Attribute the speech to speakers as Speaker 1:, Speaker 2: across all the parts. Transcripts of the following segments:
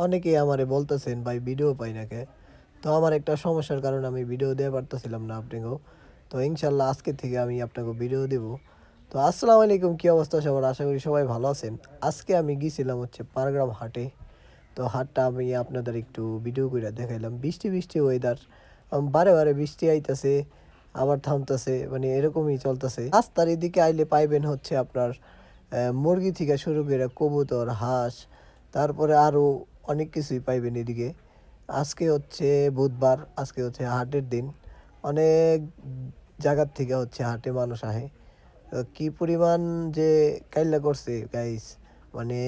Speaker 1: অনেকেই আমারে বলতেছেন ভাই ভিডিও পাই না কে? তো আমার একটা সমস্যার কারণে আমি ভিডিও দিতে পারতেছিলাম না আপনাকেও। তো ইনশাআল্লাহ আজকে থেকে আমি আপনাকে ভিডিও দেব। তো আসসালামু আলাইকুম, কি অবস্থা সবার? আশা করি সবাই ভালো আছেন। আজকে আমি গিয়েছিলাম হচ্ছে পাড়গ্রাম হাটে। তো হাটটা আমি আপনাদের একটু ভিডিও কইরা দেখাইলাম। বৃষ্টি, বৃষ্টি ওয়েদার। বারে, বারে বৃষ্টি আইতাছে, আবার থামতাছে, মানে এরকমই চলতেছে। রাস্তার এদিকে আইলে পাইবেন হচ্ছে আপনার মুরগি থেকে শুরু করে কবুতর, হাঁস, তারপরে আরও অনেক কিছুই পাইবেন এদিকে। আজকে হচ্ছে বুধবার, আজকে হচ্ছে হাটের দিন। অনেক জায়গার থেকে হচ্ছে হাটে মানুষ আহে। কি পরিমাণ যে কাইল্লা করছে গাইস, মানে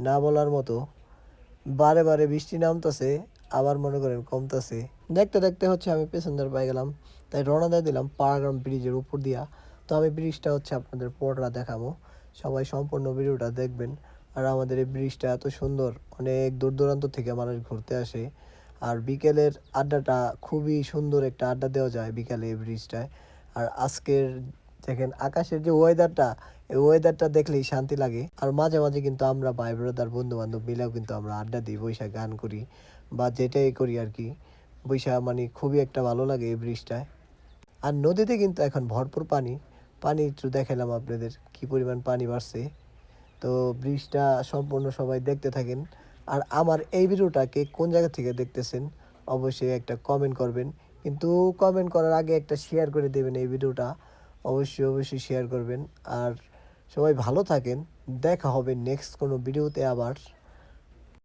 Speaker 1: না বলার মতো। বারে বারে বৃষ্টি নামতাছে, আবার মনে করেন কমতাছে। দেখতে দেখতে হচ্ছে আমি পেছনদার পাই গেলাম, তাই রওনা দিয়ে দিলাম পাড়াগ্রাম ব্রিজের উপর দিয়া। তো আমি ব্রিজটা হচ্ছে আপনাদের পুরোটা দেখাবো, সবাই সম্পূর্ণ ভিডিওটা দেখবেন। আর আমাদের এই ব্রিজটা এত সুন্দর, অনেক দূর দূরান্ত থেকে মানুষ ঘুরতে আসে। আর বিকেলের আড্ডাটা খুবই সুন্দর, একটা আড্ডা দেওয়া যায় বিকালে এই ব্রিজটায়। আর আজকের দেখেন আকাশের যে ওয়েদারটা, এই ওয়েদারটা দেখলেই শান্তি লাগে। আর মাঝে মাঝে কিন্তু আমরা ভাই ব্রাদার বন্ধু বান্ধব মিলেও কিন্তু আমরা আড্ডা দিই, বৈশা গান করি বা যেটাই করি আর কি। বৈশা মানে খুবই একটা ভালো লাগে এই ব্রিজটায়। আর নদীতে কিন্তু এখন ভরপুর পানি। পানি একটু দেখালাম আপনাদের কি পরিমাণ পানি বাড়ছে। তো ব্রিজটা সম্পূর্ণ সবাই দেখতে থাকেন। আর আমার এই ভিডিওটাকে কোন জায়গা থেকে দেখতেছেন অবশ্যই একটা কমেন্ট করবেন। কিন্তু কমেন্ট করার আগে একটা শেয়ার করে দেবেন এই ভিডিওটা। অবশ্যই অবশ্যই শেয়ার করবেন। আর সবাই ভালো থাকেন। দেখা হবে নেক্সট কোনো ভিডিওতে আবার।